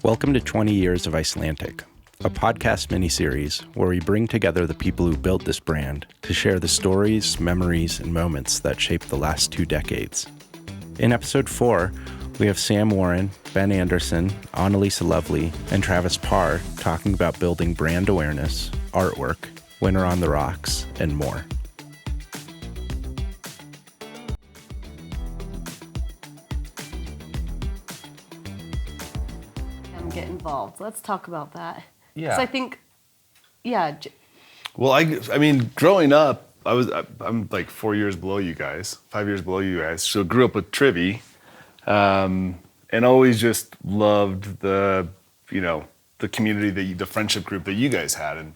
Welcome to 20 Years of Icelantic, a podcast miniseries where we bring together the people who built this brand to share the stories, memories, and moments that shaped the last 2 decades. In episode 4, we have Sam Warren, Ben Anderson, Annelise Loevlie, and Travis Parr talking about building brand awareness, artwork, Winter on the Rocks, and more. Get involved. Let's talk about that. Yeah. So I think, Well, I mean, growing up, I'm like 4 years below you guys, 5 years below you guys. So grew up with Trivy, and always just loved the community, the friendship group that you guys had. And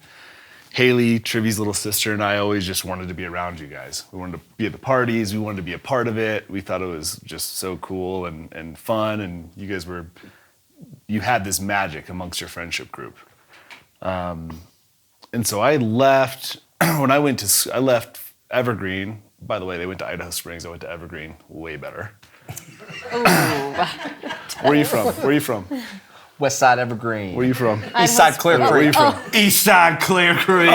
Haley, Trivy's little sister, and I always just wanted to be around you guys. We wanted to be at the parties. We wanted to be a part of it. We thought it was just so cool and fun. And you had this magic amongst your friendship group. And so I left, I left Evergreen. By the way, they went to Idaho Springs. I went to Evergreen. Way better. Where are you from? West Side Evergreen. Where are you from? East Side Clear Creek. Where are you from? East Side Clear Creek.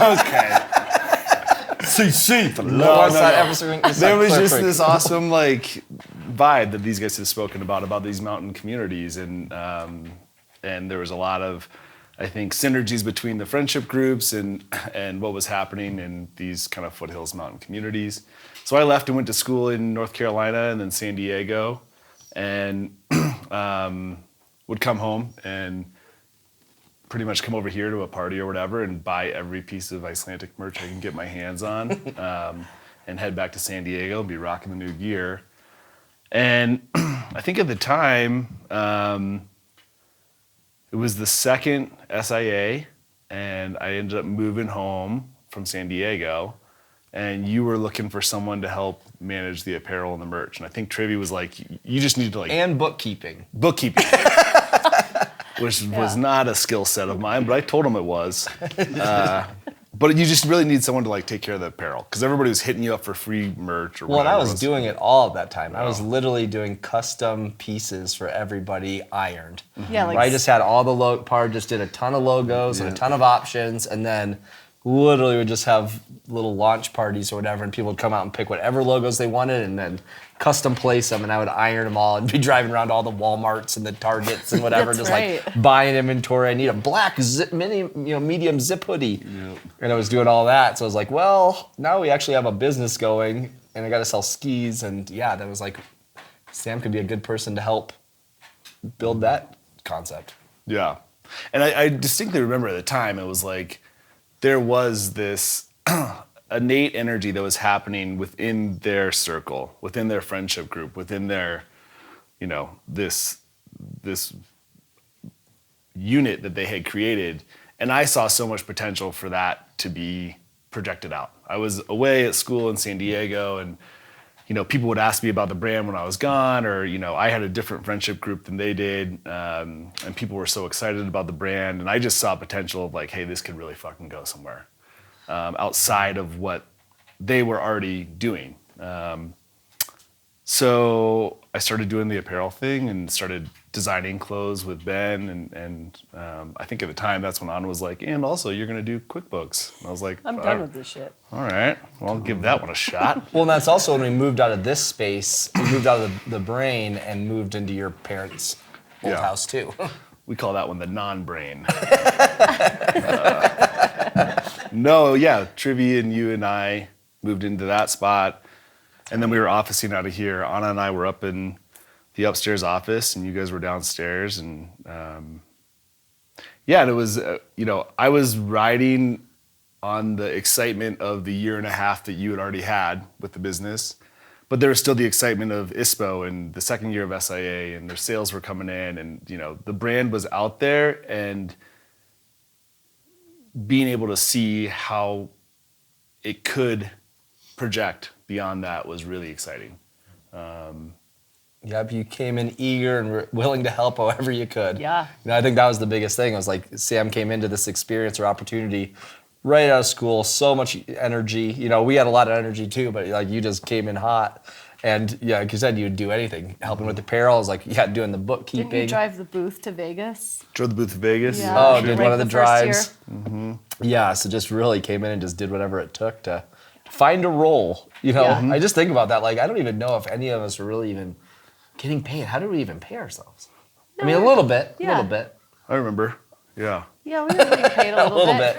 Okay. CC. West Side Evergreen. East Side There was Clear just Creek. this awesome vibe that these guys have spoken about these mountain communities, and there was a lot of, I think, synergies between the friendship groups and what was happening in these kind of foothills mountain communities. So I left and went to school in North Carolina and then San Diego, and would come home and pretty much come over here to a party or whatever and buy every piece of Icelantic merch I can get my hands on, and head back to San Diego and be rocking the new gear. And I think at the time, it was the second SIA, and I ended up moving home from San Diego, and you were looking for someone to help manage the apparel and the merch. And I think Trivy was like, you just need to And bookkeeping. Which was not a skill set of mine, but I told him it was. But you just really need someone to take care of the apparel, because everybody was hitting you up for free merch or whatever. Well, and I was doing it all at that time. I was literally doing custom pieces for everybody ironed. Yeah, I just had all the Parr just did a ton of logos and a ton of options, and then literally would just have little launch parties or whatever, and people would come out and pick whatever logos they wanted and then custom place them, and I would iron them all and be driving around all the Walmarts and the Targets and whatever, just buying inventory. I need a black medium zip hoodie. Yep. And I was doing all that. So I was like, well, now we actually have a business going, and I got to sell skis. And that was like, Sam could be a good person to help build that concept. Yeah. And I distinctly remember at the time, it was like, there was this innate energy that was happening within their circle, within their friendship group, within their, this unit that they had created. And I saw so much potential for that to be projected out. I was away at school in San Diego, and people would ask me about the brand when I was gone, or I had a different friendship group than they did, and people were so excited about the brand, and I just saw potential of hey, this could really fucking go somewhere outside of what they were already doing. So I started doing the apparel thing and started designing clothes with Ben, and I think at the time that's when Anna was like, and also you're gonna do QuickBooks. And I was like, I'm done with this shit. All right, well, I'll give that one a shot. Well, and that's also when we moved out of this space, we moved out of the brain and moved into your parents' old house too. We call that one the non-brain. Trivy and you and I moved into that spot, and then we were officing out of here. Anna and I were up in the upstairs office, and you guys were downstairs, and and it was, I was riding on the excitement of the year and a half that you had already had with the business, but there was still the excitement of ISPO and the second year of SIA, and their sales were coming in, and the brand was out there, and being able to see how it could project beyond that was really exciting. Yep, you came in eager and were willing to help however you could. Yeah. I think that was the biggest thing. It was like Sam came into this experience or opportunity right out of school, so much energy. We had a lot of energy too, but you just came in hot. And yeah, like you said, you would do anything, helping with the payrolls, like doing the bookkeeping. Didn't you drive the booth to Vegas? Drove the booth to Vegas. Yeah. Oh, Sure. did Right, one of the the first year. drives. Yeah, so just really came in and just did whatever it took to find a role. You know, Yeah. I just think about that. Like, I don't even know if any of us are really even getting paid. How do we even pay ourselves? I mean, a little bit. I remember. Yeah. Yeah, we were getting paid a A little bit.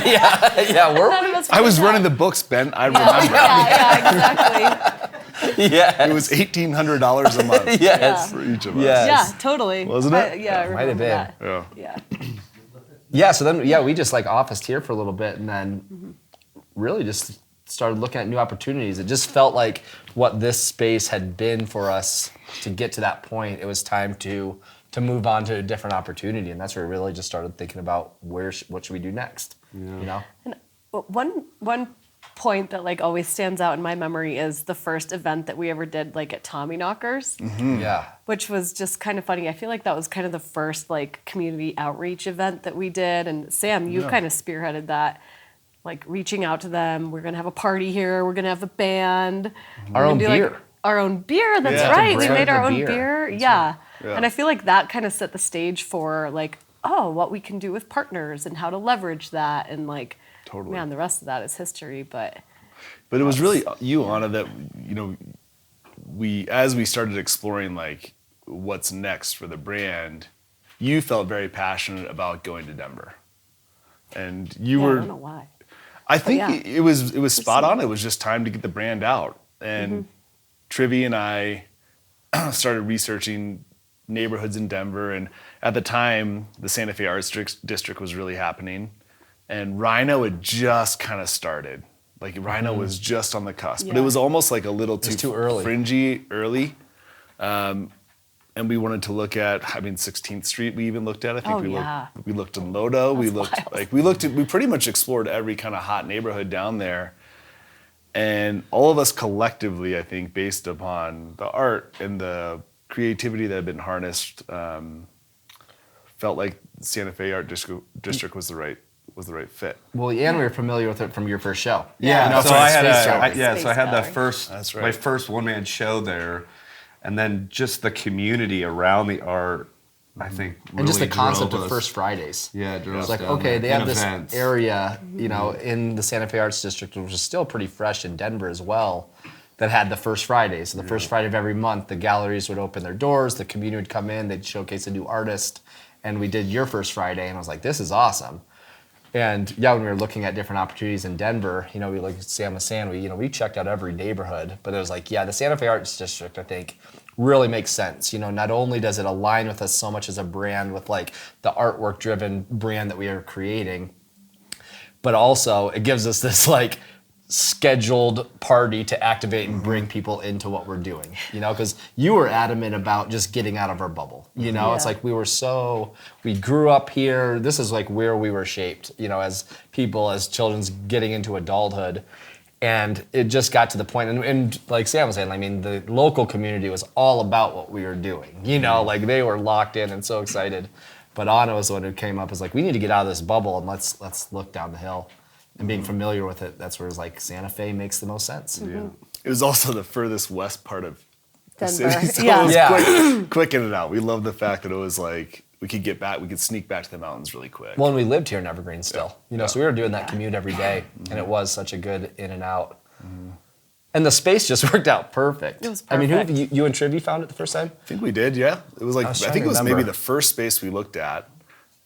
Yeah, we're. None of us I was were running the that. books, Ben. I remember. Yeah, exactly. Yeah. It was $1,800 a month Yes. for each of us. Yes. Yeah, totally. Wasn't it? Yeah, I remember might have been. that. Yeah. Yeah. Yeah, so then, we just like officed here for a little bit and then really just started looking at new opportunities. It just felt like what this space had been for us to get to that point. It was time to move on to a different opportunity, and that's where we really just started thinking about what should we do next, you know? And one point that like always stands out in my memory is the first event that we ever did like at Tommy Knockers. Yeah. Which was just kind of funny. I feel like that was kind of the first like community outreach event that we did. And Sam, you kind of spearheaded that, like reaching out to them. We're gonna have a party here. We're gonna have a band. Our own beer. Our own beer. That's Yeah. right. We Brand made our the own beer. beer. Yeah. Yeah. And I feel like that kind of set the stage for like, oh, what we can do with partners and how to leverage that. And like, Totally. man, the rest of that is history. But But it was really you, Anna, that as we started exploring like what's next for the brand, you felt very passionate about going to Denver, and you yeah, were. I don't know why. I think yeah. it was spot on. It was just time to get the brand out, and Trivy and I started researching neighborhoods in Denver, and at the time, the Santa Fe Arts District was really happening, and Rhino had just kind of started. Like Rhino was just on the cusp, but it Yeah. was almost like a little too early. fringy early. And we wanted to look at, 16th Street. We even looked at. I think Oh, we yeah. looked in Lodo. We That's looked wild. we pretty much explored every kind of hot neighborhood down there. And all of us collectively, I think, based upon the art and the creativity that had been harnessed, felt like Santa Fe Art District was the right fit. Well, and we were familiar with it from your first show. Yeah, You know, so from I Space had Gallery. so I had that Gallery. first That's right. my first one-man show there, and then just the community around the art, I think, really And just the concept drove of us. First Fridays. Yeah, it drove It's us like, down okay, there. they And have this events. area, in the Santa Fe Arts District, which is still pretty fresh in Denver as well, that had the First Friday. So the first Friday of every month, the galleries would open their doors, the community would come in, they'd showcase a new artist, and we did your First Friday, and I was like, this is awesome. And when we were looking at different opportunities in Denver, we like Sam was saying, we checked out every neighborhood, but it was like, the Santa Fe Arts District, I think, really makes sense. Not only does it align with us so much as a brand, with like the artwork driven brand that we are creating, but also it gives us this like scheduled party to activate and bring people into what we're doing, because you were adamant about just getting out of our bubble. It's like we grew up here. This is like where we were shaped, as people, as children's getting into adulthood. And it just got to the point, and like Sam was saying, the local community was all about what we were doing. Like they were locked in and so excited. But Anna was the one who came up as like, we need to get out of this bubble and let's look down the hill. And being familiar with it, that's where it's like Santa Fe makes the most sense. Yeah. It was also the furthest west part of the Denver. city, so Yeah. it was Yeah. quick in and out. We loved the fact that it was like we could sneak back to the mountains really quick. Well, and we lived here in Evergreen still, so we were doing that commute every day, and it was such a good in and out. And the space just worked out perfect. It was I mean, perfect. you and Trivy found it the first time? I think we did, yeah. It was like I was I trying think to it was maybe remember. the first space we looked at,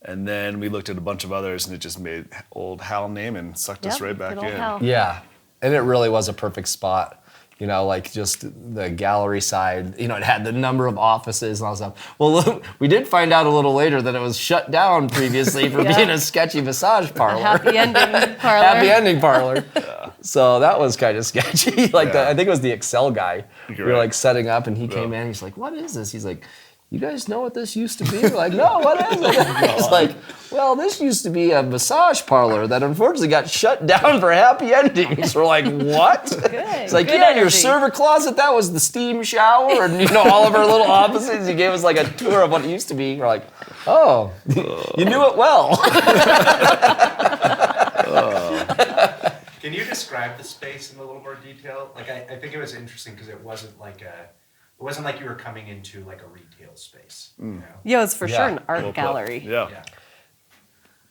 and then we looked at a bunch of others, and it just made old Hal Naiman sucked us Yep, right back good old in. Hal. Yeah, and it really was a perfect spot. Like just the gallery side, it had the number of offices and all that stuff. Well, we did find out a little later that it was shut down previously for Yeah. being a sketchy massage parlor. Happy ending parlor. Happy ending parlor. So that was kind of sketchy. Like Yeah. I think it was the Excel guy. We You're were right. like setting up, and he came in. He's like, "What is this?" He's like, "You guys know what this used to be?" We're like, "No, what is it?" He's like, "Well, this used to be a massage parlor that unfortunately got shut down for happy endings." We're like, "What?" It's like, Good your energy. server closet, that was the steam shower, and all of our little offices. He gave us like a tour of what it used to be. We're like, "Oh, you knew it well." Can you describe the space in a little more detail? Like, I think it was interesting because it wasn't like you were coming into like a retail space. You know? Yeah, it's for sure an art Well put. gallery. Yeah.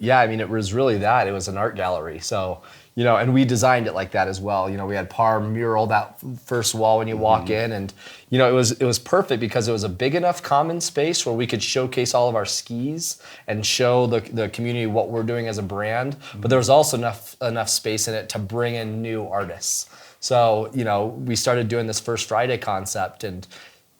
Yeah, I mean, it was really that. It was an art gallery. So, and we designed it like that as well. We had Parr mural that first wall when you walk in, and it was perfect because it was a big enough common space where we could showcase all of our skis and show the community what we're doing as a brand. But there was also enough space in it to bring in new artists. So, we started doing this First Friday concept, and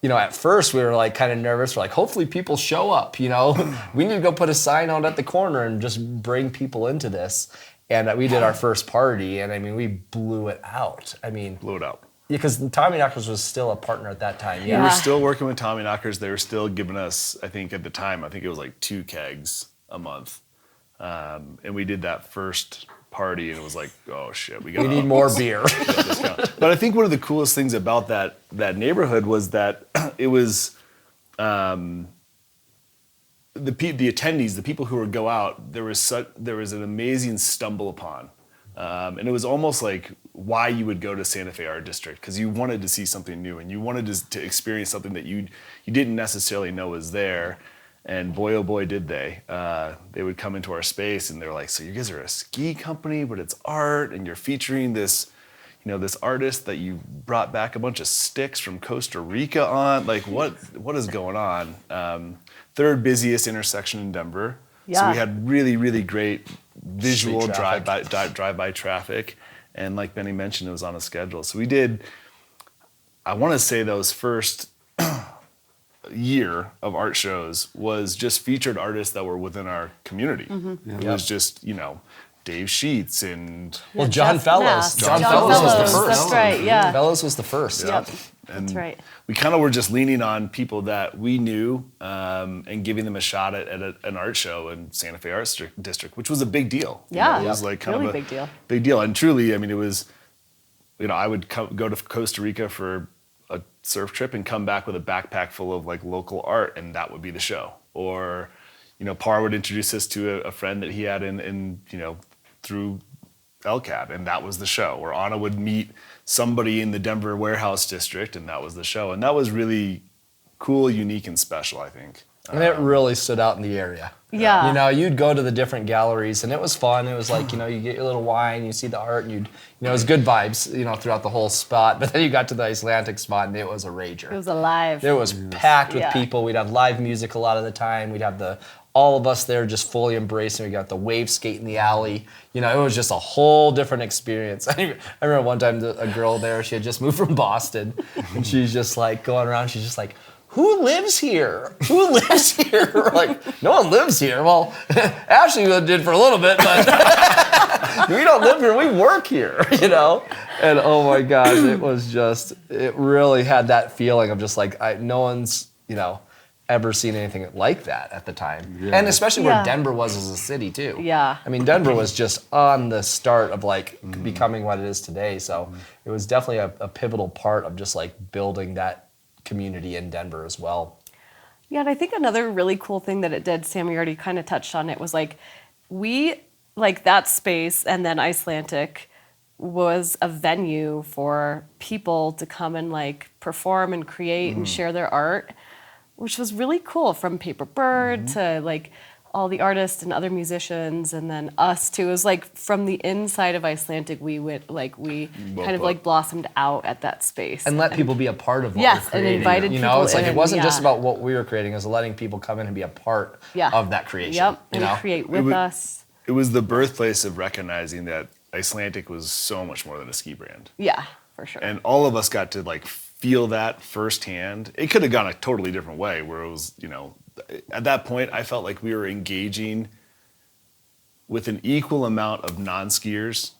at first we were like kind of nervous. We're like, hopefully people show up, we need to go put a sign out at the corner and just bring people into this. And we did our first party, and I mean, we blew it out. Blew it out. Yeah, because Tommy Knockers was still a partner at that time. We were still working with Tommy Knockers. They were still giving us, I think at the time, it was like 2 kegs a month. And we did that first party, and it was like, oh shit, we need more beer. But I think one of the coolest things about that neighborhood was that it was the attendees, the people who would go out. There was an amazing stumble upon, and it was almost like why you would go to Santa Fe Art District, because you wanted to see something new and you wanted to experience something that you didn't necessarily know was there. And boy, oh boy, did they. They would come into our space and they're like, so you guys are a ski company, but it's art, and you're featuring this, this artist that you brought back a bunch of sticks from Costa Rica on. Like, what is going on? Third busiest intersection in Denver. Yeah. So we had really, really great visual drive-by traffic. And like Benny mentioned, it was on a schedule. So we did, I want to say those first year of art shows was just featured artists that were within our community. It was just, Dave Sheets and John Jeff Fellows. Mass. John Fellows was the first. That's right, yeah. Fellows was the first. Yep. and That's right. we kind of were just leaning on people that we knew and giving them a shot at an art show in Santa Fe Art District, which was a big deal. Yeah, it was like kind really of a big deal. Big deal, and truly, I mean, it was. I would go to Costa Rica for a surf trip and come back with a backpack full of like local art, and that would be the show. Or, Parr would introduce us to a friend that he had in through LCAD, and that was the show. Or Anna would meet somebody in the Denver warehouse district, and that was the show. And that was really cool, unique, and special, I think. And it really stood out in the area. Yeah. You'd go to the different galleries, and it was fun. It was like, you get your little wine, you see the art, and it was good vibes, throughout the whole spot. But then you got to the Icelantic spot, and it was a rager. It was alive. It was packed with Yeah. people. We'd have live music a lot of the time. We'd have all of us there just fully embracing. We got the wave skate in the alley. It was just a whole different experience. I remember one time a girl there, she had just moved from Boston, and she's just like going around, she's just like, who lives here? Who lives here? We're like, no one lives here. Well, Ashley did for a little bit, but we don't live here. We work here, And oh my gosh, it really had that feeling of just like, no one's, ever seen anything like that at the time. Yeah. And especially where Denver was as a city too. Yeah. I mean, Denver was just on the start of like becoming what it is today. So it was definitely a pivotal part of just like building that community in Denver as well. Yeah, and I think another really cool thing that it did, Sam, you already kind of touched on it, was like that space, and then Icelantic was a venue for people to come and like perform and create and share their art, which was really cool, from Paper Bird to like all the artists and other musicians, and then us too. It was like from the inside of Icelantic, we blossomed out at that space and let people be a part of what yes, we're creating. And invited people it's like in, it wasn't just about what we were creating; it was letting people come in and be a part of that creation. Yep, and create with us. It was the birthplace of recognizing that Icelantic was so much more than a ski brand. Yeah, for sure. And all of us got to like feel that firsthand. It could have gone a totally different way, where it was, at that point, I felt like we were engaging with an equal amount of non-skiers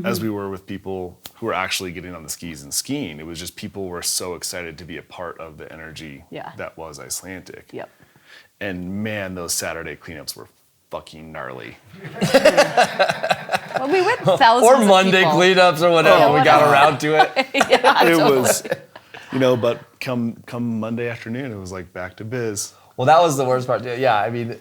as we were with people who were actually getting on the skis and skiing. It was just people were so excited to be a part of the energy that was Icelantic. Yep. And man, those Saturday cleanups were fucking gnarly. Well, we went thousands or Monday of people. cleanups or whatever. We got around to it. Was, but come Monday afternoon, it was like back to biz. Well, that was the worst part. Yeah, I mean,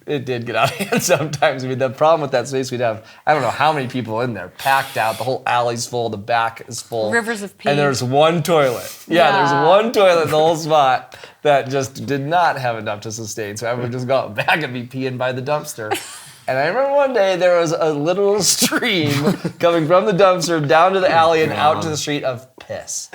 it did get out of hand sometimes. I mean, the problem with that space, we'd have, I don't know how many people in there, packed out. The whole alley's full, the back is full. Rivers of pee. And there's one toilet. Yeah, there's one toilet in the whole spot that just did not have enough to sustain. So I would just go out back and be peeing by the dumpster. And I remember one day there was a little stream coming from the dumpster down to the alley and out to the street of piss.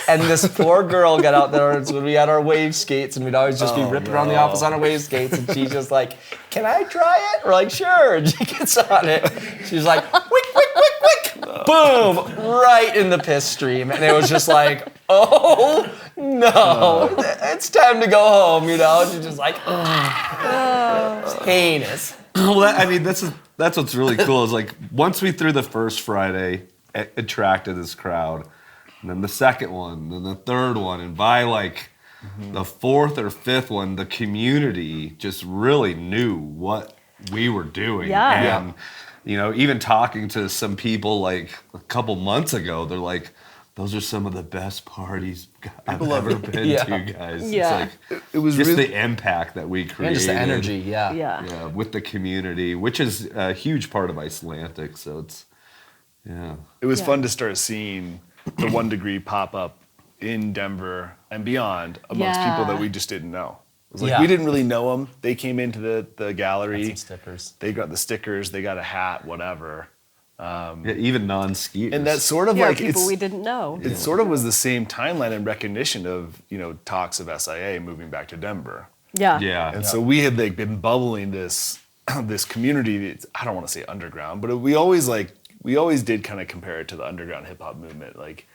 And this poor girl got out there when we had our wave skates, and we'd always just be ripping around the office on our wave skates, and she's just like, "Can I try it?" We're like, "Sure." And she gets on it. She's like, "Wick, wick, wick, wick." Boom, right in the piss stream. And it was just like, oh no, it's time to go home, you know? She's just like, it's heinous. Well, I mean, that's what's really cool is like once we threw the first Friday, it attracted this crowd, and then the second one, then the third one, and by like the fourth or fifth one, the community just really knew what we were doing. Yeah. And you know, even talking to some people like a couple months ago, they're like, "Those are some of the best parties I've ever been to, guys." Yeah. It's like It was just really the impact that we created. And just the energy, yeah. Yeah, with the community, which is a huge part of Icelantic. So it's, It was fun to start seeing the 1 Degree pop up in Denver and beyond amongst people that we just didn't know. It was like we didn't really know them. They came into the gallery. Got some stickers. They got the stickers. They got a hat, whatever. yeah, even non-skiers. And that's sort of Yeah, like people we didn't know. It sort of was the same timeline and recognition of talks of SIA moving back to Denver. Yeah. Yeah. And so we had like been bubbling this this community. I don't want to say underground, but we always did kind of compare it to the underground hip hop movement. Like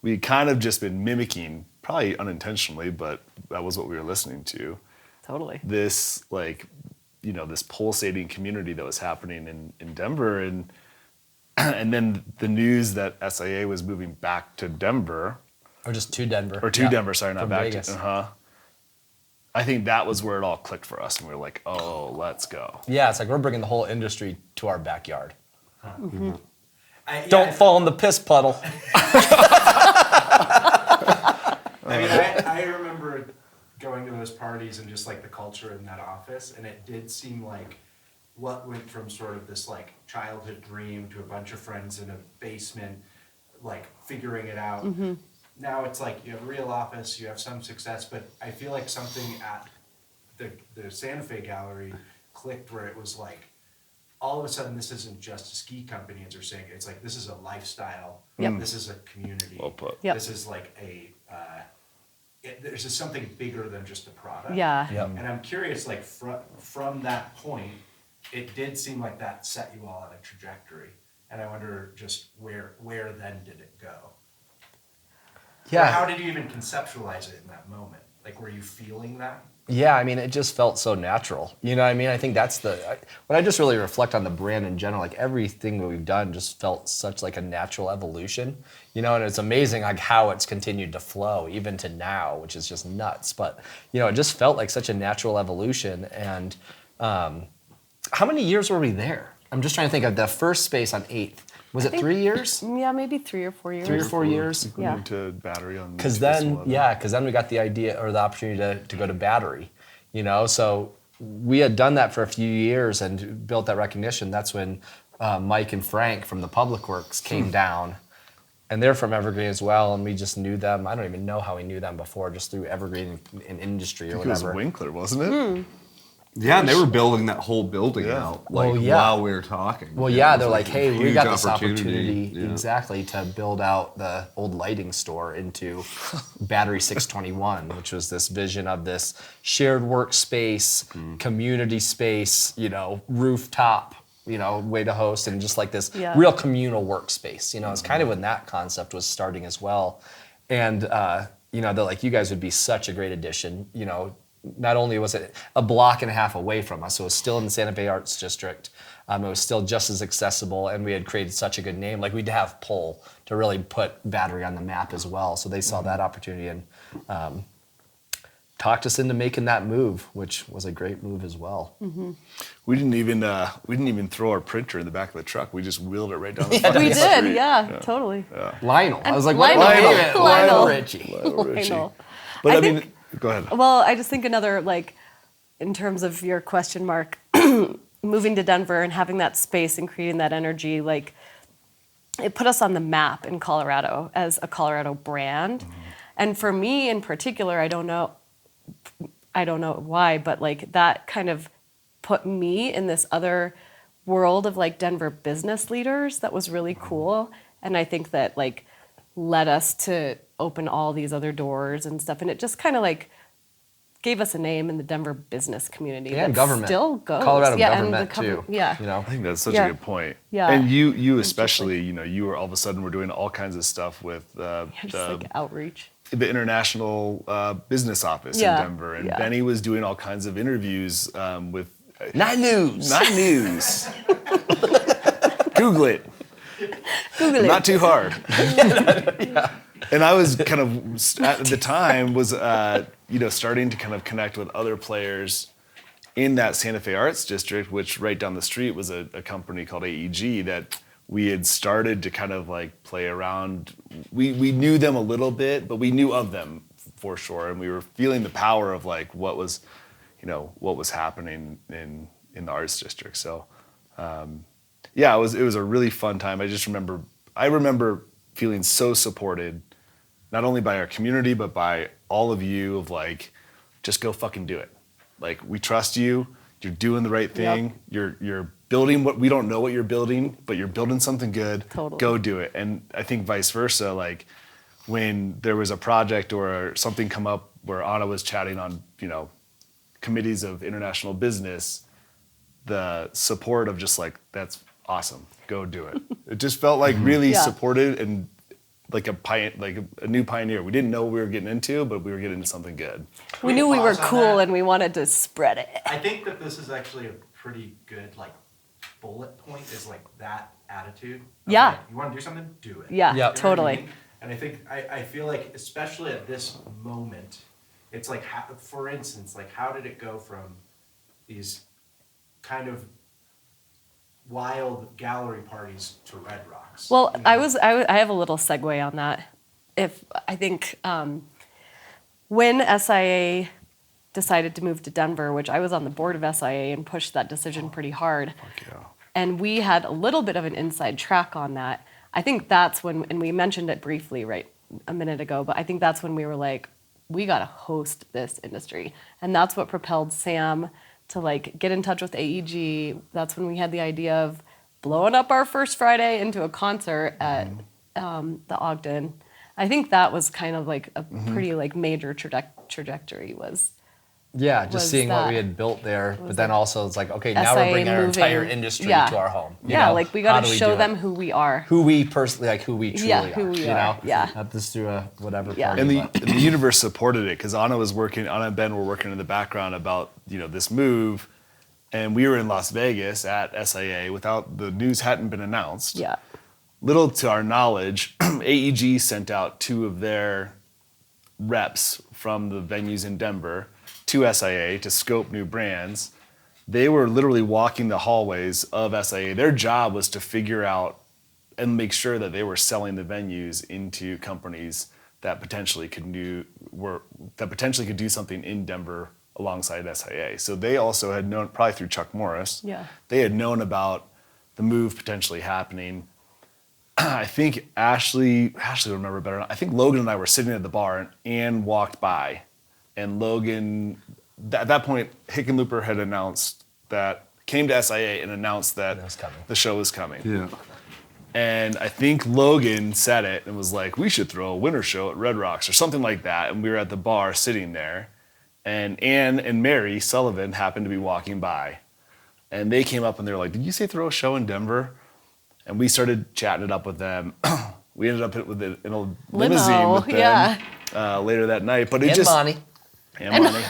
we kind of just been mimicking, probably unintentionally, but that was what we were listening to. Totally. This this pulsating community that was happening in Denver, and then the news that SIA was moving back to Denver. Or just to Denver. Or to Denver, sorry, not From back Vegas. to. I think that was where it all clicked for us, and we were like, "Oh, let's go." Yeah, it's like we're bringing the whole industry to our backyard. Mm-hmm. Don't fall in the piss puddle. I mean, I remember going to those parties and just like the culture in that office, and it did seem like what went from sort of this like childhood dream to a bunch of friends in a basement, like figuring it out. Mm-hmm. Now it's like you have a real office, you have some success, but I feel like something at the Santa Fe Gallery clicked where it was like, all of a sudden this isn't just a ski company, as you're saying, it's like this is a lifestyle, this is a community, Well put. Yep. this is like there's just something bigger than just a product. Yeah. Yep. And I'm curious, like from that point, it did seem like that set you all on a trajectory. And I wonder just where then did it go? Or how did you even conceptualize it in that moment? Like, were you feeling that? Yeah, I mean, it just felt so natural. You know what I mean? I think that's when I just really reflect on the brand in general, like everything that we've done just felt such like a natural evolution, and it's amazing like how it's continued to flow even to now, which is just nuts. But, it just felt like such a natural evolution. And how many years were we there? I'm just trying to think of the first space on 8th. Was it 3 years? Yeah, maybe 3 or 4 years. 3 or 4 years? Yeah. Moved to Battery on. Because then we got the idea or the opportunity to go to Battery, So we had done that for a few years and built that recognition. That's when Mike and Frank from the Public Works came down, and they're from Evergreen as well. And we just knew them. I don't even know how we knew them before, just through Evergreen in industry or It was whatever. Winkler, wasn't it? Yeah, and they were building that whole building out while we were talking. Well, Yeah, it they're was like, hey, we huge got this opportunity Yeah. exactly to build out the old lighting store into Battery 621, which was this vision of this shared workspace, community space, rooftop, way to host, and just like this real communal workspace. It's kind of when that concept was starting as well. And, they're like, you guys would be such a great addition, Not only was it a block and a half away from us, so it was still in the Santa Fe Arts District. It was still just as accessible, and we had created such a good name. Like we'd have pull to really put Battery on the map as well. So they saw that opportunity and talked us into making that move, which was a great move as well. Mm-hmm. We didn't even throw our printer in the back of the truck. We just wheeled it right down the fucking We street. did, yeah, totally. Lionel. I was like, Lionel. what name it? Lionel. Richie. Lionel. But I I think- mean, go ahead. Well, I just think another, like, in terms of your question, Mark, moving to Denver and having that space and creating that energy, like it put us on the map in Colorado as a Colorado brand. And for me in particular, I don't know why, but like that kind of put me in this other world of like Denver business leaders that was really cool. And I think that like led us to open all these other doors and stuff. And it just kind of like gave us a name in the Denver business community And that government. still goes. Colorado yeah, government and too. Yeah. You know? I think that's such Yeah. a good point. Yeah. And you It's just especially, you were all of a sudden we're doing all kinds of stuff with Just like outreach. the international business office Yeah. in Denver, and Yeah. Benny was doing all kinds of interviews with Not news. Not news. Google it. Google it. Not too hard. And I was kind of at the time was starting to kind of connect with other players in that Santa Fe Arts District, which right down the street was a company called AEG that we had started to kind of like play around. We knew them a little bit, but we knew of them for sure, and we were feeling the power of like what was happening in the Arts District. So it was a really fun time. I remember feeling so supported, not only by our community, but by all of you of like, just go fucking do it. Like, we trust you, you're doing the right thing, you're building what we don't know what you're building, but you're building something good, Totally. Go do it. And I think vice versa, like when there was a project or something come up where Anna was chatting on, committees of international business, the support of just like, that's awesome, go do it. It just felt like really Yeah. supported and like a new pioneer. We didn't know what we were getting into, but we were getting into something good. We knew we were Pause on cool that. and we wanted to spread it. I think that this is actually a pretty good like bullet point is like that attitude. of, Yeah. like, you want to do something, do it. Yeah, Yep. You know what I totally. mean? And I think I feel like especially at this moment, it's like for instance, like how did it go from these kind of wild gallery parties to Red Rocks? Well, You know? I have a little segue on that. If I think when SIA decided to move to Denver, which I was on the board of SIA and pushed that decision pretty hard, and we had a little bit of an inside track on that. I think that's when, and we mentioned it briefly right a minute ago, but I think that's when we were like, we got to host this industry, and that's what propelled Sam to like get in touch with AEG. That's when we had the idea of blowing up our first Friday into a concert at the Ogden. I think that was kind of like a pretty like major trajectory was Yeah, just was seeing what that- we had built there, was but then like also it's like, okay, now SIA we're bringing our entire moving. industry Yeah. to our home. you yeah, know? like we How got do to we show do them it? who we are. Who we personally, like who we truly Yeah, are. who we you are, know? yeah. Not just through a whatever Yeah. party. And but- the universe supported it because Anna and Ben were working in the background about this move, and we were in Las Vegas at SIA without the news hadn't been announced. Yeah. Little to our knowledge, AEG sent out 2 of their reps from the venues in Denver to SIA to scope new brands. They were literally walking the hallways of SIA. Their job was to figure out and make sure that they were selling the venues into companies that potentially could do something in Denver alongside SIA. So they also had known, probably through Chuck Morris, Yeah. they had known about the move potentially happening. I think Ashley will remember better. I think Logan and I were sitting at the bar and Ann walked by, and Logan, at that point, Hickenlooper had came to SIA and announced that It was coming. the show was coming. Yeah. And I think Logan said it and was like, we should throw a winter show at Red Rocks or something like that. And we were at the bar sitting there, and Ann and Mary Sullivan happened to be walking by. And they came up and they were like, did you say throw a show in Denver? And we started chatting it up with them. We ended up in a limousine with them later that night. But it and just Monty. and money.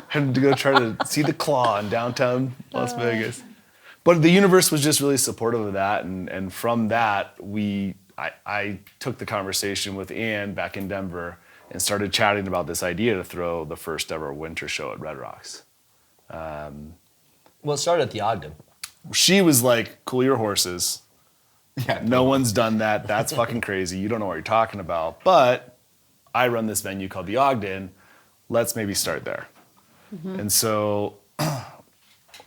Had to go try to see the Claw in downtown Las Vegas. But the universe was just really supportive of that, and from that, I took the conversation with Ann back in Denver and started chatting about this idea to throw the first ever winter show at Red Rocks. Well, it started at the Ogden. She was like, cool your horses. Yeah. No one's done that. That's fucking crazy. You don't know what you're talking about. But I run this venue called the Ogden. Let's maybe start there. And so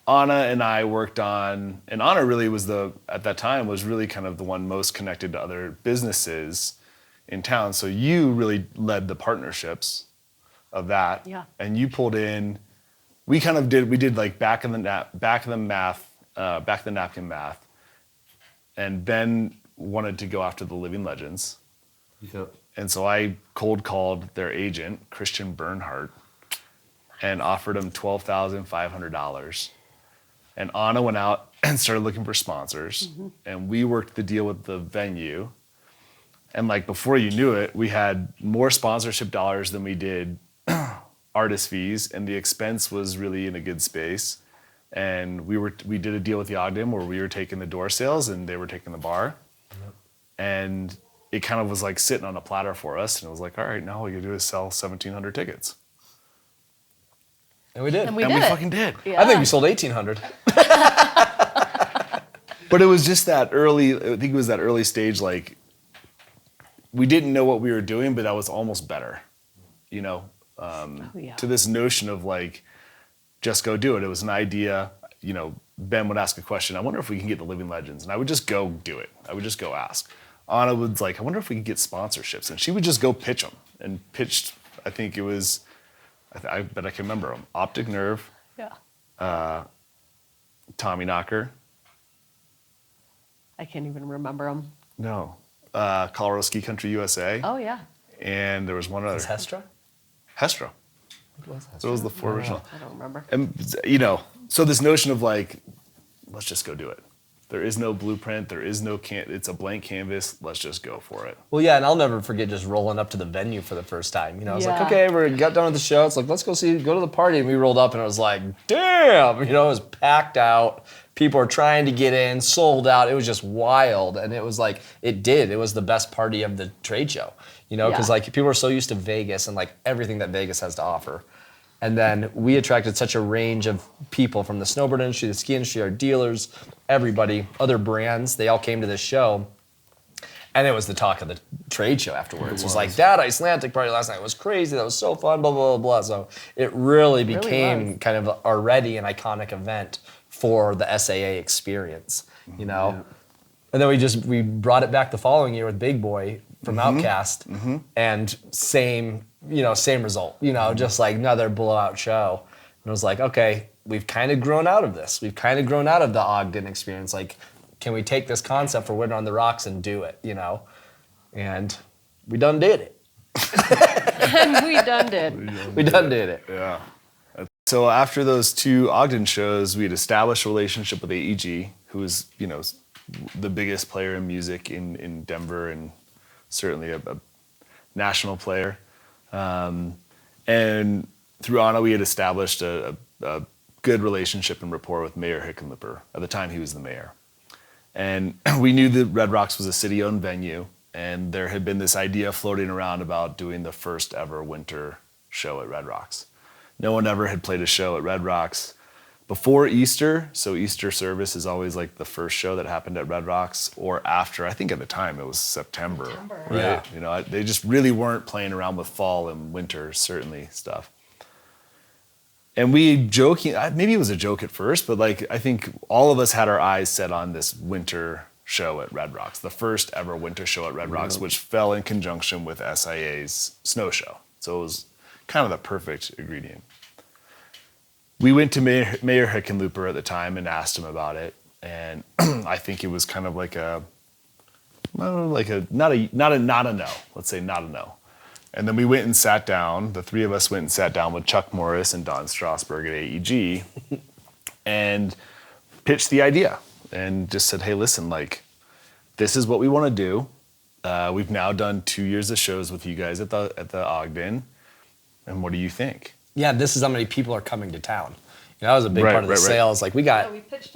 Anna and I worked on, and Anna really was at that time was really kind of the one most connected to other businesses in town. So you really led the partnerships of that. Yeah. And you pulled in, we did like back of the napkin math. And Ben wanted to go after the living legends. Yep. And so I cold called their agent, Christian Bernhardt, and offered him $12,500. And Anna went out and started looking for sponsors. Mm-hmm. And we worked the deal with the venue. And like before you knew it, we had more sponsorship dollars than we did artist fees, and the expense was really in a good space. And we did a deal with the Ogden where we were taking the door sales and they were taking the bar. Yep. And it kind of was like sitting on a platter for us. And it was like, all right, now all we gotta do is sell 1,700 tickets. And we did. And we fucking did. I think we sold 1,800. But it was just that early, I think it was that early stage, like, we didn't know what we were doing, but that was almost better, you know, to this notion of like, just go do it. It was an idea, you know, Ben would ask a question, I wonder if we can get the living legends. And I would just go do it. I would just go ask. Anna would like, I wonder if we could get sponsorships. And she would just go pitch them, and pitched, I think it was, I bet I can remember them. Optic Nerve, Tommy Knocker. I can't even remember them. No. Colorado Ski Country USA. Oh, yeah. And there was one other. Was Hestra? Hestra. So it was the four original. I don't remember. And, you know, so this notion of like, let's just go do it. There is no blueprint. There is no it's a blank canvas. Let's just go for it. Well, yeah, and I'll never forget just rolling up to the venue for the first time. You know, I was like, Yeah. okay, we got done with the show. It's like, let's go to the party. And we rolled up and it was like, damn, you know, it was packed out. People were trying to get in, sold out. It was just wild. And it was like, it was the best party of the trade show. You know, because like people are so used to Vegas and like everything that Vegas has to offer. And then we attracted such a range of people from the snowboard industry, the ski industry, our dealers, everybody, other brands. They all came to this show. And it was the talk of the trade show afterwards. It was like, that Icelantic party last night was crazy. That was so fun, blah, blah, blah, blah. So it really became kind of already an iconic event for the SAA experience, you know? Yeah. And then we brought it back the following year with Big Boy from Outcast, and same result, you know, just like another blowout show. And it was like, okay, we've kind of grown out of this. We've kind of grown out of the Ogden experience. Like, can we take this concept for Winter on the Rocks and do it, you know? And we done did it. And we done did. We done did it. Yeah. So after those two Ogden shows, we had established a relationship with AEG, who was, you know, the biggest player in music in Denver, and certainly a national player. And through Anna, we had established a good relationship and rapport with Mayor Hickenlooper. At the time, he was the mayor. And we knew that Red Rocks was a city-owned venue, and there had been this idea floating around about doing the first ever winter show at Red Rocks. No one ever had played a show at Red Rocks before Easter, so Easter service is always like the first show that happened at Red Rocks, or after. I think at the time it was September. Right? Yeah. You know, they just really weren't playing around with fall and winter, certainly, stuff. And we joking, maybe it was a joke at first, but like I think all of us had our eyes set on this winter show at Red Rocks, the first ever winter show at Red Rocks, which fell in conjunction with SIA's snow show. So it was kind of the perfect ingredient. We went to Mayor Hickenlooper at the time and asked him about it, and I think it was kind of like not a no. Let's say not a no. And then we went and sat down. The three of us went and sat down with Chuck Morris and Don Strasberg at AEG, and pitched the idea, and just said, "Hey, listen, like, this is what we want to do. We've now done 2 years of shows with you guys at the Ogden, and what do you think?" Yeah, this is how many people are coming to town. You know, that was a big part of the sales. Like, we got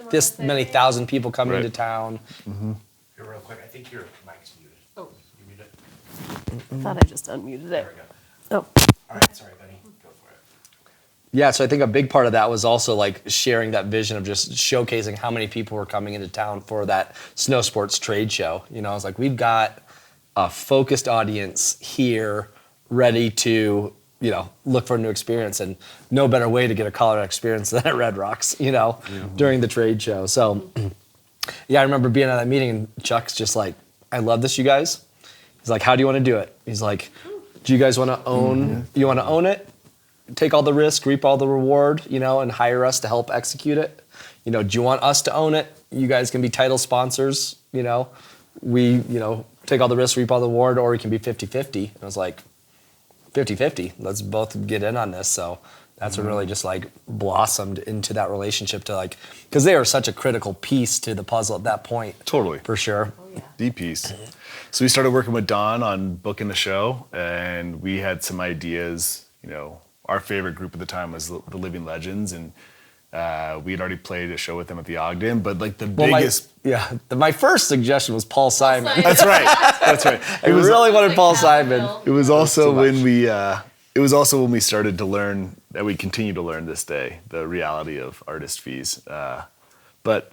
this many thousand people coming to town. Here, real quick, I think your mic's muted. Oh. You mute it? I thought I just unmuted it. There we go. Oh. All right, sorry, buddy. Go for it. Yeah, so I think a big part of that was also like sharing that vision of just showcasing how many people were coming into town for that snow sports trade show. You know, I was like, we've got a focused audience here ready to look for a new experience, and no better way to get a Colorado experience than at Red Rocks, during the trade show. So, yeah, I remember being at that meeting, and Chuck's just like, I love this, you guys. He's like, how do you want to do it? He's like, do you guys want to own, you want to own it, take all the risk, reap all the reward, and hire us to help execute it? Do you want us to own it? You guys can be title sponsors, we, take all the risk, reap all the reward, or we can be 50-50. And I was like, 50-50, let's both get in on this. So that's what really just like blossomed into that relationship to like, because they are such a critical piece to the puzzle at that point. Totally. For sure. The piece. So we started working with Don on booking the show, and we had some ideas. Our favorite group at the time was the Living Legends, and we had already played a show with them at the Ogden, but like the biggest... My first suggestion was Paul Simon. That's right. I really wanted Paul Simon. It was also when we... it was also when we started to learn, that we continue to learn this day, the reality of artist fees. But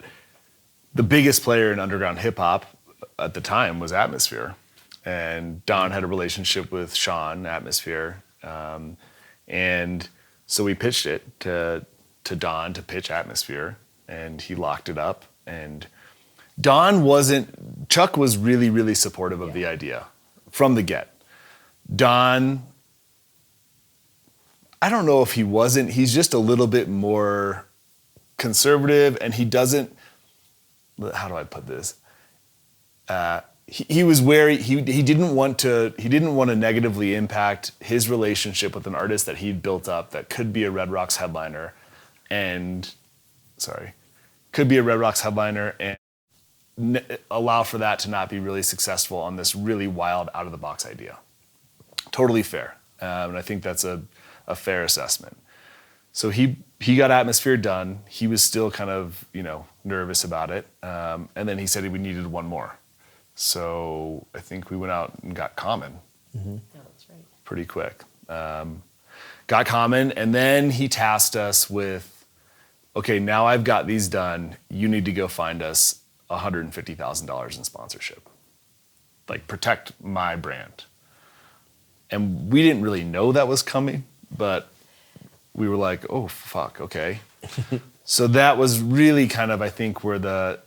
the biggest player in underground hip hop at the time was Atmosphere. And Don had a relationship with Sean, Atmosphere. And so we pitched it to Don to pitch Atmosphere, and he locked it up. And Chuck was really, really supportive of the idea from the get. Don, I don't know if he wasn't, he's just a little bit more conservative, and he doesn't, how do I put this? He was wary. He didn't want to negatively impact his relationship with an artist that he'd built up that could be a Red Rocks headliner, and allow for that to not be really successful on this really wild out of the box idea. Totally fair, and I think that's a fair assessment. So he got Atmosphere done. He was still kind of nervous about it, and then he said we needed one more. So I think we went out and got Common. Mm-hmm. Yeah, that's right. Pretty quick. Got Common, and then he tasked us with, okay, now I've got these done. You need to go find us $150,000 in sponsorship. Like, protect my brand. And we didn't really know that was coming, but we were like, oh, fuck, okay. So that was really kind of, I think, where the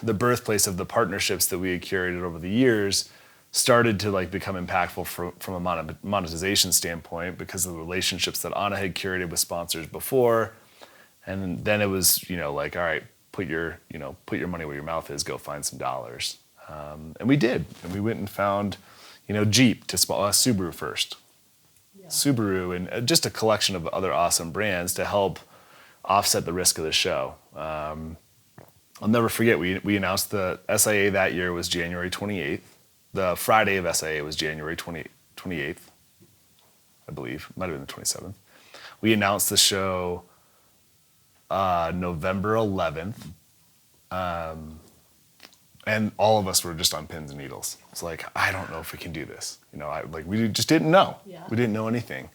birthplace of the partnerships that we had curated over the years started to like become impactful from a monetization standpoint, because of the relationships that Anna had curated with sponsors before. And then it was, like, all right, put your money where your mouth is, go find some dollars. And we did. And we went and found, Jeep to Subaru first. Yeah. Subaru, and just a collection of other awesome brands to help offset the risk of the show. I'll never forget, we announced the SIA that year was January 28th. The Friday of SIA was January 28th, I believe. It might have been the 27th. We announced the show November 11th. And all of us were just on pins and needles. It's like, I don't know if we can do this. We just didn't know. Yeah. We didn't know anything.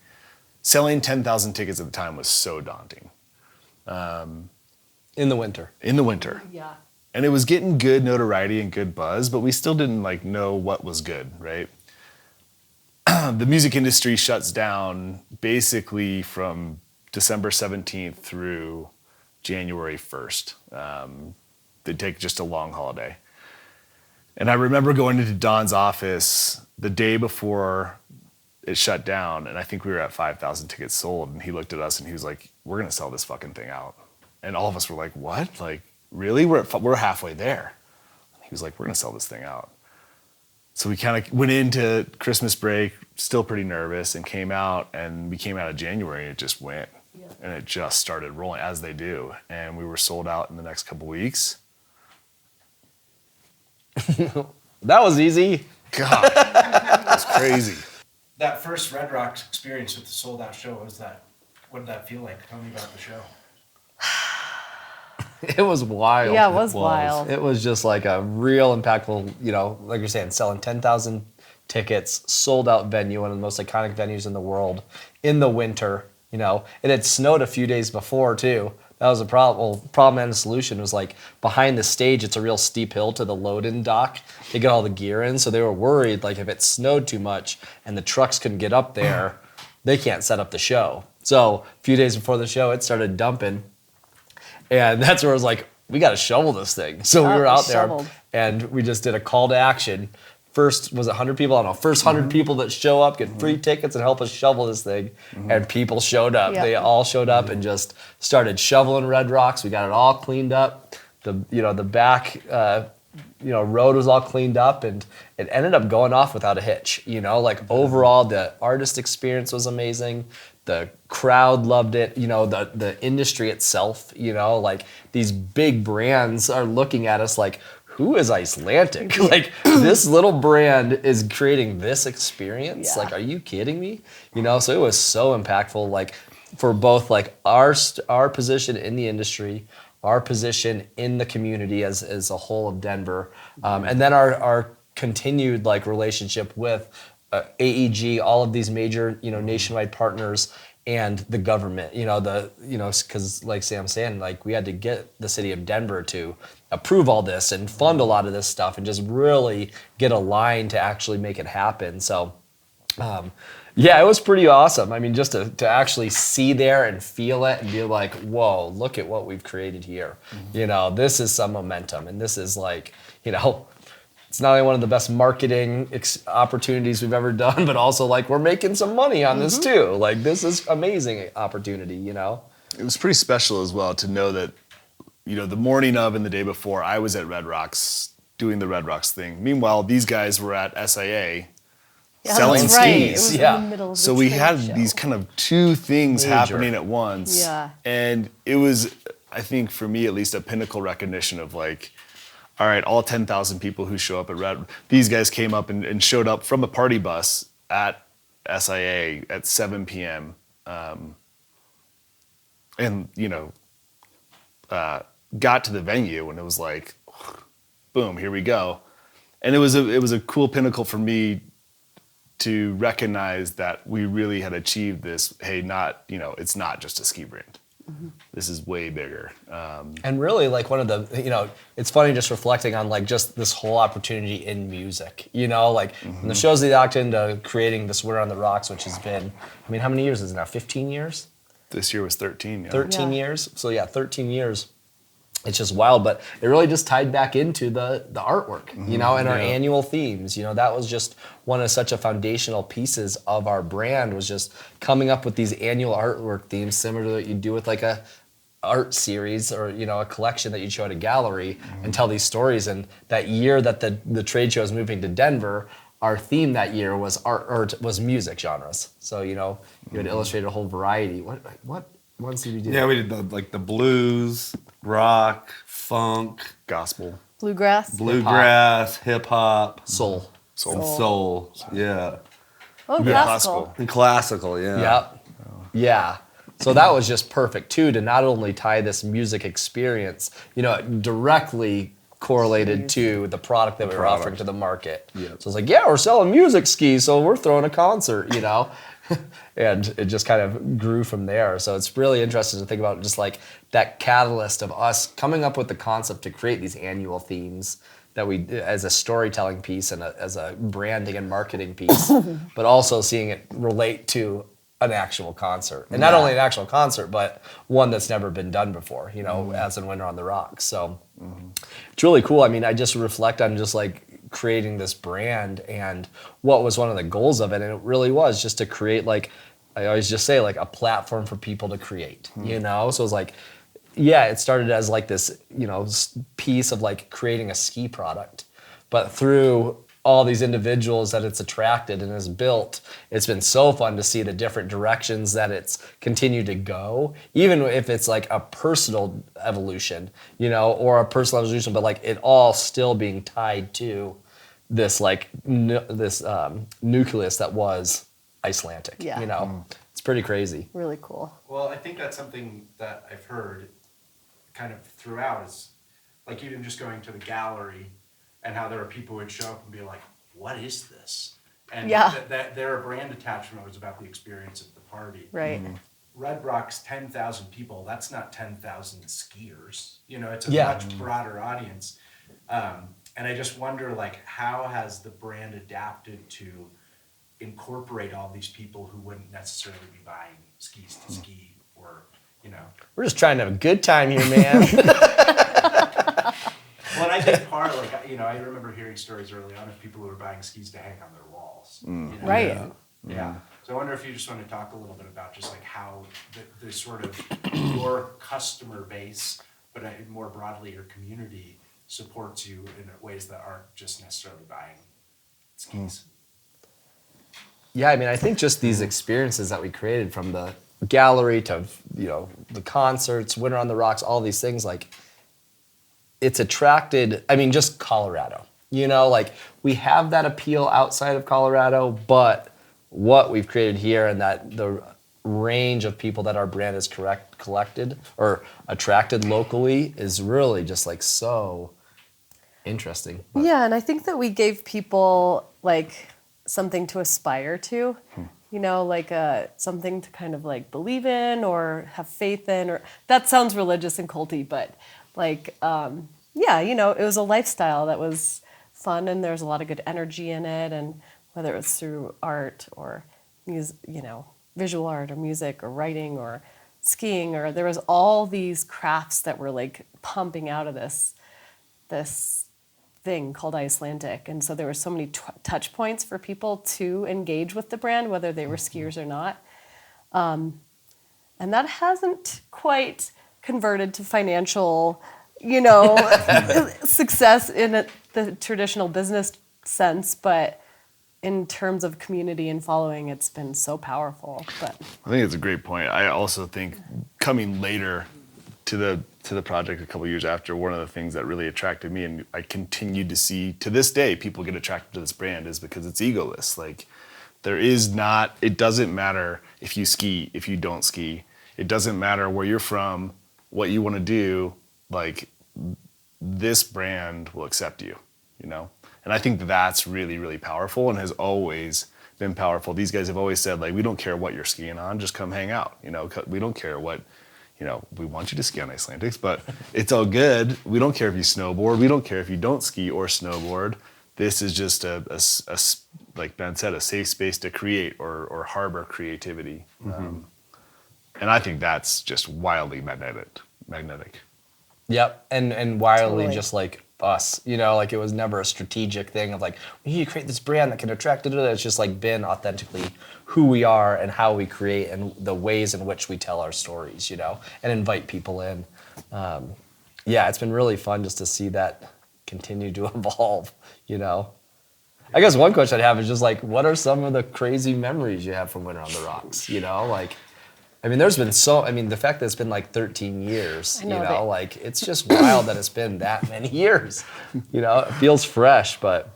Selling 10,000 tickets at the time was so daunting. In the winter. Yeah. And it was getting good notoriety and good buzz, but we still didn't know what was good, right? The music industry shuts down basically from December 17th through January 1st. They take just a long holiday. And I remember going into Don's office the day before it shut down, and I think we were at 5,000 tickets sold, and he looked at us and he was like, we're gonna sell this fucking thing out. And all of us were like, what? Like, really? We're halfway there. He was like, we're gonna sell this thing out. So we kind of went into Christmas break, still pretty nervous, and came out, and we came out of January, and it just went. Yeah. And it just started rolling, as they do. And we were sold out in the next couple weeks. That was easy. God, that was crazy. That first Red Rocks experience with the sold out show, what did that feel like? Tell me about the show. It was wild. Yeah, it was wild. It was just like a real impactful, like you're saying, selling 10,000 tickets, sold out venue, one of the most iconic venues in the world, in the winter. It had snowed a few days before too. That was a problem. Well, problem and the solution was like behind the stage, it's a real steep hill to the load-in dock to get all the gear in. So they were worried, like if it snowed too much and the trucks couldn't get up there, they can't set up the show. So a few days before the show, it started dumping. And that's where I was like, we got to shovel this thing. So we were out there and we just did a call to action. First, was it 100 people? I don't know. First 100 people that show up get free tickets and help us shovel this thing. And people showed up. Yep. They all showed up and just started shoveling Red Rocks. We got it all cleaned up. The back road was all cleaned up, and it ended up going off without a hitch. Like overall, the artist experience was amazing. The crowd loved it. The industry itself. Like these big brands are looking at us like, who is Icelantic? Like this little brand is creating this experience. Yeah. Like, are you kidding me? So it was so impactful. Like for both like our position in the industry, our position in the community as a whole of Denver, and then our continued like relationship with AEG, all of these major nationwide partners, and the government. Because like Sam's saying, like we had to get the city of Denver to approve all this and fund a lot of this stuff and just really get aligned to actually make it happen. So. Yeah, it was pretty awesome. I mean, just to actually see there and feel it and be like, whoa, look at what we've created here. This is some momentum. And this is like, it's not only one of the best marketing opportunities we've ever done, but also like we're making some money on this too. Like this is amazing opportunity, It was pretty special as well to know that, the morning of and the day before, I was at Red Rocks doing the Red Rocks thing. Meanwhile, these guys were at SIA. Selling skis. It was in the middle of so we had these kind of two things happening at once. Yeah. And it was, I think for me at least, a pinnacle recognition of like, all right, all 10,000 people who show up at these guys came up and showed up from a party bus at SIA at 7 p.m. And, got to the venue and it was like, boom, here we go. And it was a cool pinnacle for me to recognize that we really had achieved this. Hey, it's not just a ski brand. This is way bigger. And really, like one of the, it's funny just reflecting on like just this whole opportunity in music. Like from the shows they locked into creating this Winter on the Rocks, which has been, how many years is it now? 15 years? This year was 13. Yeah. 13 years. So 13 years. It's just wild, but it really just tied back into the artwork, and our annual themes. That was just one of such a foundational pieces of our brand, was just coming up with these annual artwork themes similar to what you do with like a art series or a collection that you show at a gallery and tell these stories. And that year that the trade show is moving to Denver, our theme that year was was music genres. So you had illustrated a whole variety. What ones did we do? Yeah, we did the blues, rock, funk, gospel, bluegrass, hip hop, soul. Yeah. Oh, classical. And classical, yeah. Yep. Yeah. So that was just perfect too, to not only tie this music experience, directly correlated to the product that we were offering to the market. Yeah. So it's like, we're selling music skis, so we're throwing a concert, And it just kind of grew from there. So it's really interesting to think about just like that catalyst of us coming up with the concept to create these annual themes that we, as a storytelling piece and as a branding and marketing piece, but also seeing it relate to an actual concert. And not only an actual concert, but one that's never been done before, as in Winter on the Rocks. So it's really cool. I just reflect on just like creating this brand and what was one of the goals of it. And it really was just to create, like, I always just say, like a platform for people to create, So it was like, it started as like this, piece of like creating a ski product, but through all these individuals that it's attracted and has built, it's been so fun to see the different directions that it's continued to go, even if it's like a personal evolution, or a personal evolution, but like it all still being tied to this like nucleus that was Icelantic. It's pretty crazy. Really cool. Well, I think that's something that I've heard kind of throughout is like even just going to the gallery and how there are people who would show up and be like, what is this? And that their brand attachment was about the experience of the party. Right. Red Rocks, 10,000 people, that's not 10,000 skiers. It's a much broader audience. And I just wonder, like, how has the brand adapted to incorporate all these people who wouldn't necessarily be buying skis to ski or, you know. We're just trying to have a good time here, man. Well, and I think Parr, like, you know, I remember hearing stories early on of people who were buying skis to hang on their walls. You know? Right. Yeah. So I wonder if you just want to talk a little bit about just like how the sort of your customer base, but more broadly your community supports you in ways that aren't just necessarily buying skis. Yeah, I mean, I think just these experiences that we created, from the gallery to, you know, the concerts, Winter on the Rocks, all these things, like, it's attracted, I mean, just Colorado. You know, like, we have that appeal outside of Colorado, but what we've created here and that the range of people that our brand has collected or attracted locally is really just like so interesting. But Yeah, and I think that we gave people like something to aspire to, you know, like something to kind of like believe in or have faith in, or that sounds religious and culty, but like, yeah, you know, it was a lifestyle that was fun and there's a lot of good energy in it. And whether it was through art or music, you know, visual art or music or writing or skiing, or there was all these crafts that were like pumping out of this thing called Icelantic. And so there were so many touch points for people to engage with the brand, whether they were skiers or not. And that hasn't quite converted to financial, you know, success in the traditional business sense, but in terms of community and following, it's been so powerful. But I think it's a great point. I also think coming later to the project a couple years after, one of the things that really attracted me, and I continued to see to this day people get attracted to this brand, is because it's egoless. Like, it doesn't matter if you ski, if you don't ski. It doesn't matter where you're from, what you want to do. Like, this brand will accept you, you know? And I think that's really, really powerful and has always been powerful. These guys have always said, like, we don't care what you're skiing on, just come hang out. You know, we don't care what, you know, we want you to ski on Icelantics, but it's all good. We don't care if you snowboard. We don't care if you don't ski or snowboard. This is just like Ben said, a safe space to create or harbor creativity. And I think that's just wildly magnetic. Yep, and wildly Totally. just like us, you know, like it was never a strategic thing of like, we need to create this brand that can attract it. It's just like been authentically who we are and how we create and the ways in which we tell our stories, you know, and invite people in. Yeah, it's been really fun just to see that continue to evolve, you know. I guess one question I'd have is just like, what are some of the crazy memories you have from Winter on the Rocks, you know, like, I mean, there's been the fact that it's been like 13 years, I know you know, that- like, it's just wild that it's been that many years, you know, it feels fresh, but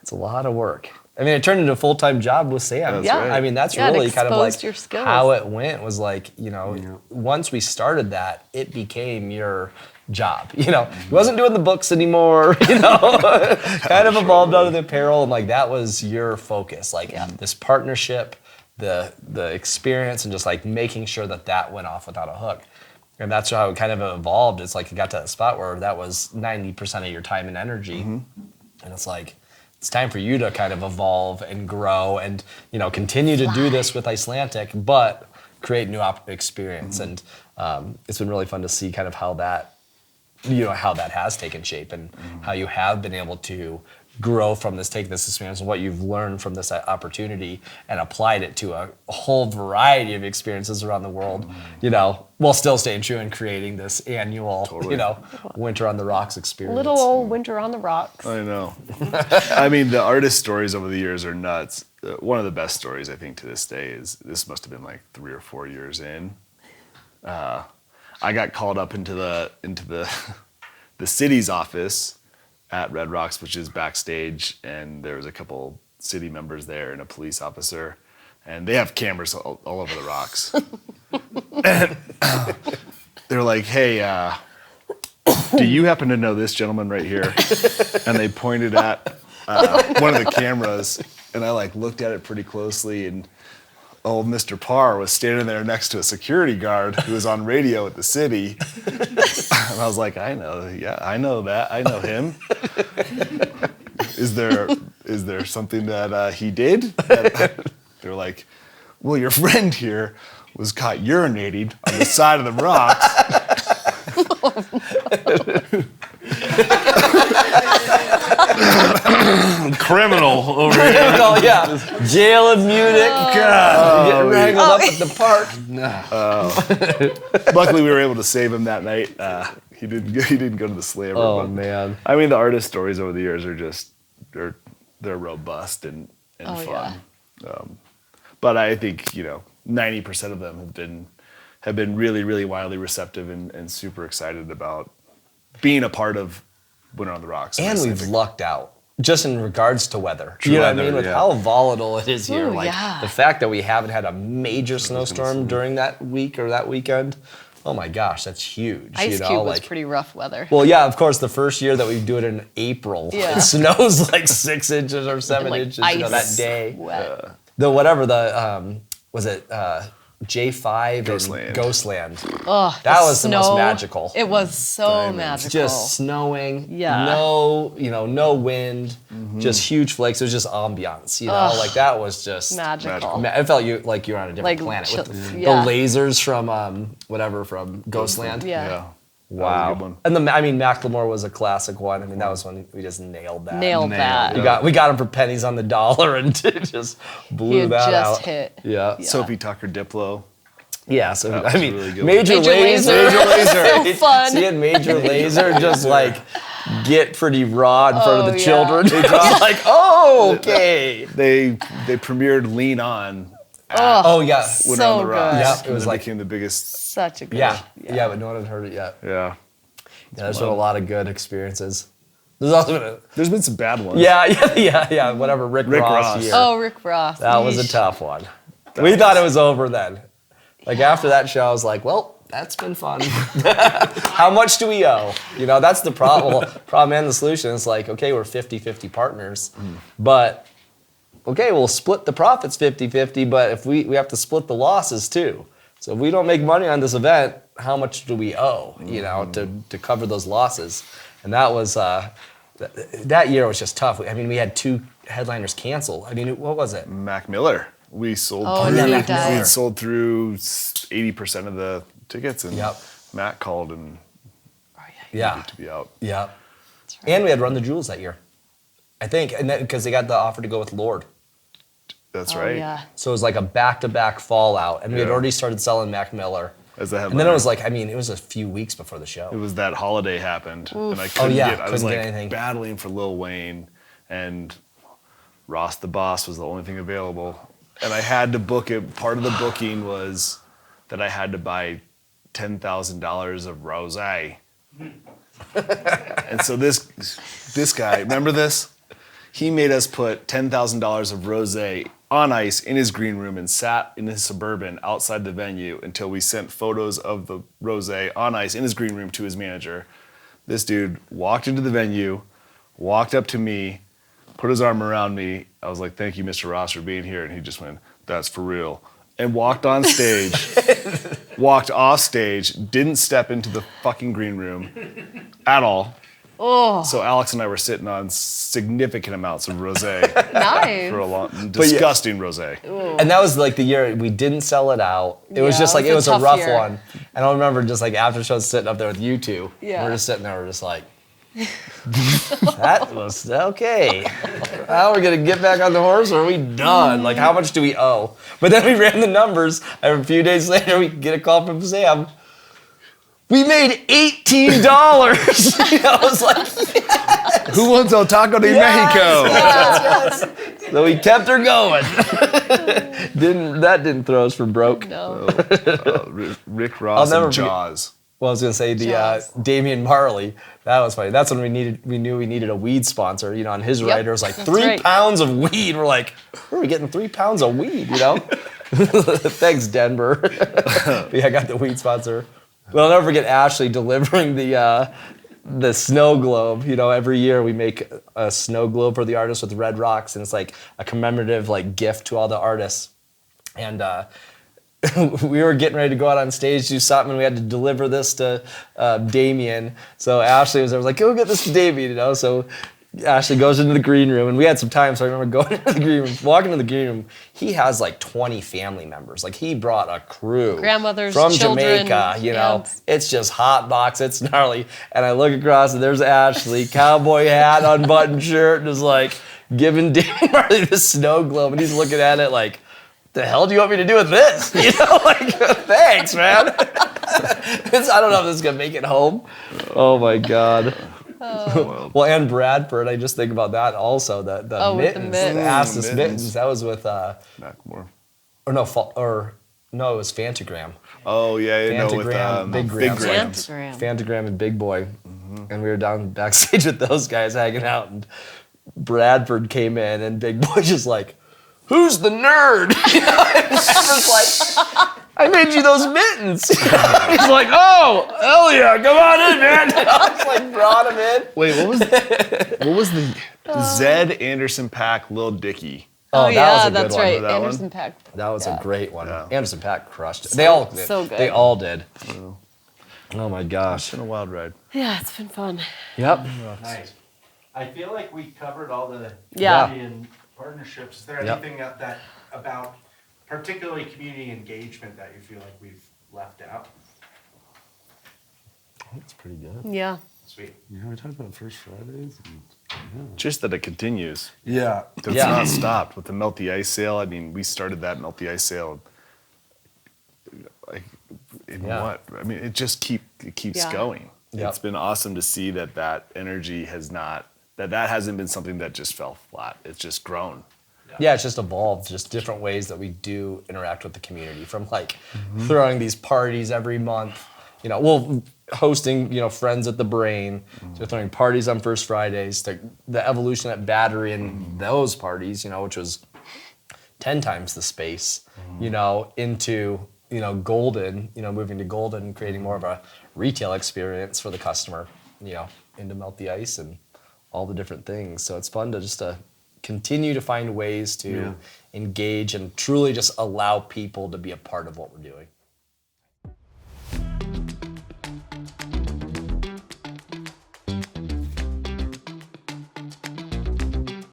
it's a lot of work. I mean, it turned into a full-time job with Sam. That's Yeah. right. I mean, that's Yeah, it really kind of exposed like your skills. how it went was like, you know, once we started that, it became your job, you know. He wasn't doing the books anymore, you know, kind of evolved out of the apparel, and like that was your focus, like this partnership, the experience, and just like making sure that went off without a hook. And that's how it kind of evolved. It's like it got to that spot where that was 90% of your time and energy. And it's like, it's time for you to kind of evolve and grow and, you know, continue to do this with Icelantic, but create new experience. And it's been really fun to see kind of how that, you know, how that has taken shape and how you have been able to grow from this, take this experience and what you've learned from this opportunity and applied it to a whole variety of experiences around the world, you know, while still staying true and creating this annual, you know, Winter on the Rocks experience. little old Winter on the Rocks. I know. I mean, the artist stories over the years are nuts. One of the best stories, I think, to this day is, this must have been like 3 or 4 years in. I got called up into the city's office at Red Rocks, which is backstage, and there was a couple city members there and a police officer, and they have cameras all over the rocks. And they're like, "Hey, do you happen to know this gentleman right here?" And they pointed at one of the cameras, and I like looked at it pretty closely, and old Mr. Parr was standing there next to a security guard who was on radio at the city. And I was like, I know that. I know him. is there something that he did? They're like, well, your friend here was caught urinating on the side of the rocks. Criminal over here. Oh, yeah. Jail in Munich. God. Getting wrangled up at the park. Luckily, we were able to save him that night. He didn't go to the slaver. Oh, but, man. I mean, the artist stories over the years are just they're robust and fun. But I think 90% of them have been really, really wildly receptive and super excited about being a part of Winter on the Rocks. And we've lucked out. Just in regards to weather. True You know what I weather, mean? With yeah. how volatile it is here. Ooh, Like yeah. the fact that we haven't had a major snowstorm during that week or that weekend. Oh my gosh, that's huge. Ice Cube was pretty rough weather. Well, yeah, of course, the first year that we do it in April, Yeah. it snows like 6 inches or 7 Like inches, ice that day. wet. Was it J5 Ghostland. and Ghostland? Oh, That the was the most snow. magical. It was so magical. Just snowing, Yeah. no wind, just huge flakes. It was just ambiance, like that was just magical. I felt like you were on a different Like, planet with the yeah. lasers from from Ghostland. Yeah. Wow. That was a good one. And Macklemore was a classic one. I mean, that was when we just nailed that. Nailed that. We got him for pennies on the dollar and just blew He had that just out. hit. Yeah. Sophie Tucker Diplo. Yeah. So That was I mean, really good. Major Lazer. So fun. Seeing Major Lazer just like get pretty raw in front of the yeah. children. It's like, oh, okay. They premiered Lean On. Oh yeah. Winter on the So Rocks. good. Yeah, it and was it like- became the biggest. Such a good. Yeah. But no one had heard it yet. Yeah. Yeah, there's been a lot of good experiences. There's also been There's been some bad ones. yeah. Whatever Rick Ross year. Oh, Rick Ross. That was a tough one. We thought it was over then. Like after that show, I was like, well, that's been fun. How much do we owe? That's the problem. Problem and the solution is like, okay, we're 50-50 partners, but okay, we'll split the profits 50-50, but if we have to split the losses too. So if we don't make money on this event, how much do we owe, to cover those losses? And that was, that year was just tough. I mean, we had 2 headliners cancel. I mean, what was it? Mac Miller. We sold Oh, through. yeah, Mac died. Miller. We sold through 80% of the tickets, and Yep. Matt called and Yeah. needed to be out. Yeah. right. And we had Run the Jewels that year, I think, and because they got the offer to go with Lord. That's Oh, right. yeah. So it was like a back-to-back fallout, and we had Yeah. already started selling Mac Miller. As the And then headliner. it was like, it was a few weeks before the show. It was that holiday happened, and I couldn't yeah, get. I was couldn't get like anything. battling for Lil Wayne, and Ross the Boss was the only thing available, and I had to book it. Part of the booking was that I had to buy $10,000 of rosé, and so this guy, remember this? He made us put $10,000 of rosé on ice in his green room and sat in his Suburban outside the venue until we sent photos of the rosé on ice in his green room to his manager. This dude walked into the venue, walked up to me, put his arm around me. I was like, "Thank you, Mr. Ross, for being here." And he just went, "That's for real." And walked on stage, walked off stage, didn't step into the fucking green room at all. Oh, So Alex and I were sitting on significant amounts of rosé nice. for a long, disgusting rosé. And that was like the year we didn't sell it out. It was Yeah, just like, it it was was a a tough rough year. one. And I remember just like after show sitting up there with you two. Yeah. We're just sitting there, we're just like, that was okay. Now we're gonna get back on the horse or are we done? Like how much do we owe? But then we ran the numbers. And a few days later we get a call from Sam. We made $18. I was like, Who wants El Taco de Mexico? yes. So we kept her going. Didn't throw us for broke. No. Rick Ross never and forget- Jaws. Well, I was gonna say the Jaws. Damian Marley. That was funny. That's when we knew we needed a weed sponsor. On his Yep, rider it was like that's 3 right. pounds of weed. We're like, where are we getting 3 pounds of weed? Thanks, Denver. But yeah, I got the weed sponsor. But I'll never forget Ashley delivering the snow globe. Every year we make a snow globe for the artists with red rocks, and it's like a commemorative gift to all the artists. And we were getting ready to go out on stage, do something, and we had to deliver this to Damien. So Ashley was like, go get this to Damien, So Ashley goes into the green room, and we had some time, so I remember going into the green room, walking into the green room. He has like 20 family members. Like he brought a crew, Grandmothers, from children, Jamaica. You know, aunts. it's just hot box. It's gnarly. And I look across, and there's Ashley, cowboy hat, unbuttoned shirt, and is like giving Danny Marley the snow globe, and he's looking at it like, "The hell do you want me to do with this?" You know, like, thanks, man. I don't know if this is gonna make it home. Oh my God. Well, and Bradford, I just think about that also. The With the mittens, the mittens. Astus mittens. That was with Mackmore. no, it was Fantagram. Oh yeah, no, with Fantagram, Big Grams. Fantagram. Fantagram and Big Boy, and we were down backstage with those guys hanging out, and Bradford came in, and Big Boy just like, "Who's the nerd?" You know, and Bradford's like, "I made you those mittens." He's like, "Oh, hell yeah, come on in, man." I was like, brought him in. Wait, what was the Zed Anderson Paak Lil Dicky? Oh, that yeah, was a good that's one. right. That one? Anderson Paak. That was a great one. Yeah. Anderson Paak crushed it. They all did. so good. They all did. Oh my gosh. It's been a wild ride. Yeah, it's been fun. Yep. Nice. I feel like we covered all the Yeah. community and partnerships. Is there Yep. anything that about particularly community engagement that you feel like we've left out? That's pretty good. Yeah. Sweet. Yeah, we talked about First Fridays. Just that it continues. Yeah. It's Yeah. not stopped with the Melt the Ice sale. I mean, we started that Melt the Ice sale. Like, in Yeah. what? I mean, it keeps Yeah. going. Yep. It's been awesome to see that energy has not, that hasn't been something that just fell flat. It's just grown. Yeah, it's just evolved, just different ways that we do interact with the community, from like throwing these parties every month, you know, well, hosting, you know, friends at the Brain, to throwing parties on First Fridays, to the evolution at Battery and those parties, you know, which was 10 times the space, you know, into, you know, Golden, you know, moving to Golden and creating more of a retail experience for the customer, you know, into Melt the Ice and all the different things. So it's fun to just continue to find ways to engage and truly just allow people to be a part of what we're doing.